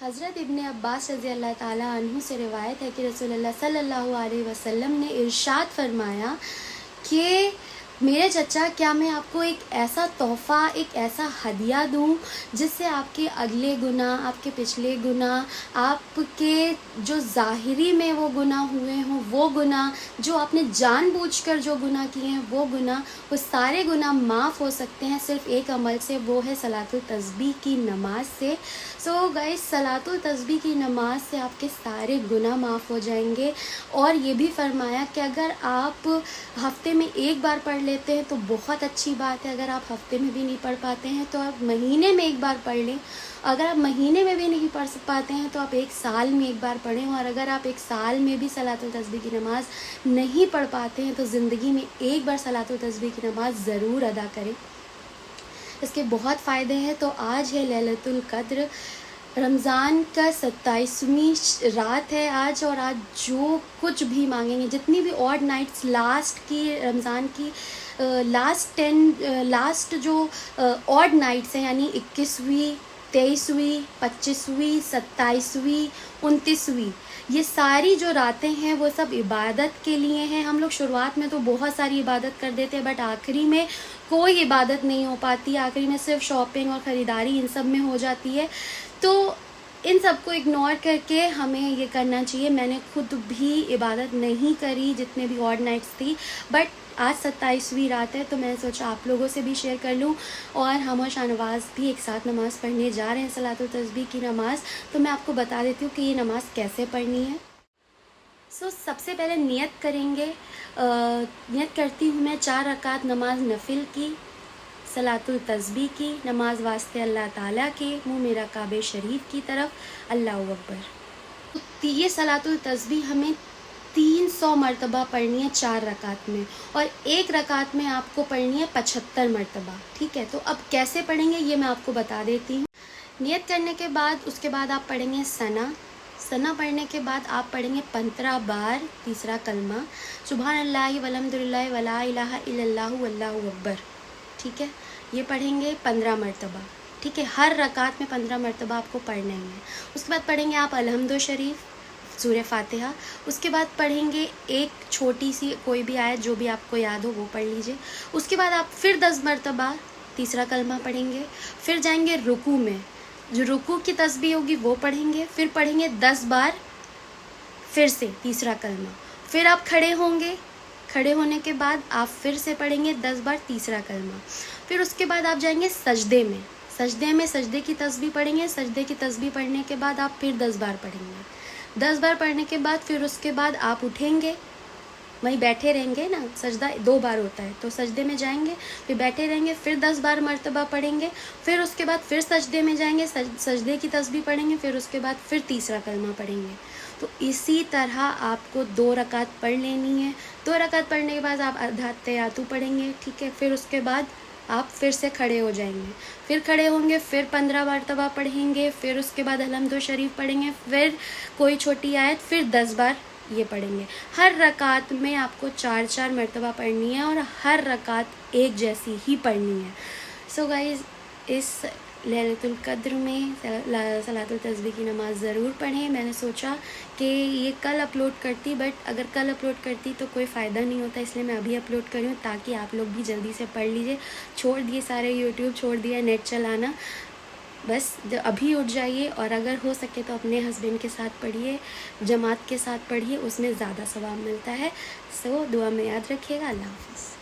हज़रत इब्न अब्बास रज़ी अल्लाह ताला अन्हु से रिवायत है कि रसूलुल्लाह सल्लल्लाहु अलैहि वसल्लम ने इरशाद फरमाया कि मेरे चचा, क्या मैं आपको एक ऐसा तोहफ़ा, एक ऐसा हदिया दूँ जिससे आपके अगले गुनाह, आपके पिछले गुनाह, आपके जो ज़ाहिरी में वो गुनाह हुए हों, वो गुनाह, जो आपने जानबूझकर जो गुनाह किए हैं वो गुनाह, वो सारे गुनाह माफ़ हो सकते हैं सिर्फ़ एक अमल से, वो है सलातुल तस्बीह की नमाज से। सो गाइस, सलातुल तस्बीह की नमाज से आपके सारे गुनाह माफ़ हो जाएंगे। और ये भी फरमाया कि अगर आप हफ्ते में एक बार पढ़ लेते हैं तो बहुत अच्छी बात है। अगर आप हफ्ते में भी नहीं पढ़ पाते हैं तो आप महीने में एक बार पढ़ लें। अगर आप महीने में भी नहीं पढ़ पाते हैं तो आप एक साल में एक बार पढ़ें। और अगर आप एक साल में भी सलातुल तस्बीह की नमाज नहीं पढ़ पाते हैं तो ज़िंदगी में एक बार सलातुल तस्बीह की नमाज ज़रूर अदा करें। इसके बहुत फ़ायदे हैं। तो आज है लैलतुल क़द्र, रमज़ान का 27वीं रात है आज। और आज जो कुछ भी मांगेंगे, जितनी भी ऑड नाइट्स लास्ट की रमज़ान की लास्ट जो ऑड नाइट्स हैं, यानी 21वीं, 23वीं, 25वीं, 27वीं, 29वीं, ये सारी जो रातें हैं वो सब इबादत के लिए हैं। हम लोग शुरुआत में तो बहुत सारी इबादत कर देते हैं, बट आखिरी में कोई इबादत नहीं हो पाती। आखिरी में सिर्फ शॉपिंग और ख़रीदारी इन सब में हो जाती है। तो इन सब को इग्नोर करके हमें ये करना चाहिए। मैंने खुद भी इबादत नहीं करी जितने भी ऑड नाइट्स थी, बट आज 27वीं रात है तो मैंने सोचा आप लोगों से भी शेयर कर लूँ। और हम और शाहनवाज़ भी एक साथ नमाज़ पढ़ने जा रहे हैं, सलातुल तस्बीह की नमाज़। तो मैं आपको बता देती हूँ कि ये नमाज़ कैसे पढ़नी है। सबसे पहले नियत करेंगे। नियत करती हूँ मैं 4 रकात नमाज नफिल की, सलातुल तस्बीह की नमाज वास्ते अल्लाह ताला के, मुँह मेरा काबे शरीफ की तरफ, अल्लाहु अकबर। तो ये सलातुल तस्बीह हमें 300 मरतबा पढ़नी है 4 रकात में, और एक रकात में आपको पढ़नी है 75 मरतबा। ठीक है, तो अब कैसे पढ़ेंगे ये मैं आपको बता देती हूँ। नियत करने के बाद उसके बाद आप पढ़ेंगे सना पढ़ने के बाद आप पढ़ेंगे 15 बार तीसरा कलमा, सुभान अल्लाह वल्हम्दुलिल्लाह वला इलाहा इल्लल्लाहु वल्लाहु अकबर। ठीक है, ये पढ़ेंगे 15 मरतबा। ठीक है, हर रकात में 15 मरतबा आपको पढ़ना ही है। उसके बाद पढ़ेंगे आप अलहम्दु शरीफ, सूरह फातिहा। उसके बाद पढ़ेंगे एक छोटी सी कोई भी आयत जो भी आपको याद हो वो पढ़ लीजिए। उसके बाद आप फिर 10 मरतबा तीसरा कलमा पढ़ेंगे। फिर जाएंगे रुकू में, जो रुकू की तस्बीह होगी वो पढ़ेंगे। फिर पढ़ेंगे 10 बार फिर से तीसरा कलमा। फिर आप खड़े होंगे, खड़े होने के बाद आप फिर से पढ़ेंगे 10 बार तीसरा कलमा। फिर उसके बाद आप जाएंगे सजदे में, सजदे की तस्बीह पढ़ेंगे। सजदे की तस्बीह पढ़ने के बाद आप फिर 10 बार पढ़ेंगे। 10 बार पढ़ने के बाद फिर उसके बाद आप उठेंगे, वहीं बैठे रहेंगे ना, सजदा 2 बार होता है, तो सजदे में जाएंगे, फिर बैठे रहेंगे, फिर 10 बार मरतबा पढ़ेंगे। फिर उसके बाद फिर सजदे में जाएंगे, सजदे की तस्बीह पढ़ेंगे। फिर उसके बाद फिर तीसरा कलमा पढ़ेंगे। तो इसी तरह आपको 2 रकात पढ़ लेनी है। 2 रकात पढ़ने के बाद आप आधा तयातु पढ़ेंगे। ठीक है, फिर उसके बाद आप फिर से खड़े हो जाएंगे, फिर खड़े होंगे, फिर 15 मरतबा पढ़ेंगे। फिर उसके बाद अलहम्दु शरीफ पढ़ेंगे, फिर कोई छोटी आयत, फिर 10 बार ये पढ़ेंगे। हर रकात में आपको 4-4 मरतबा पढ़नी है और हर रकात एक जैसी ही पढ़नी है। सो गाइज़, इस लैलतुल क़द्र में सलातुल तस्बीह की नमाज़ ज़रूर पढ़ें। मैंने सोचा कि ये कल अपलोड करती, बट अगर कल अपलोड करती तो कोई फ़ायदा नहीं होता, इसलिए मैं अभी अपलोड कर रही हूँ ताकि आप लोग भी जल्दी से पढ़ लीजिए। छोड़ दिए सारे यूट्यूब, छोड़ दिया नेट चलाना, बस अभी उठ जाइए। और अगर हो सके तो अपने हस्बैंड के साथ पढ़िए, जमात के साथ पढ़िए, उसमें ज़्यादा सवाब मिलता है। सो दुआ में याद रखिएगा। अल्लाह हाफ़िज़।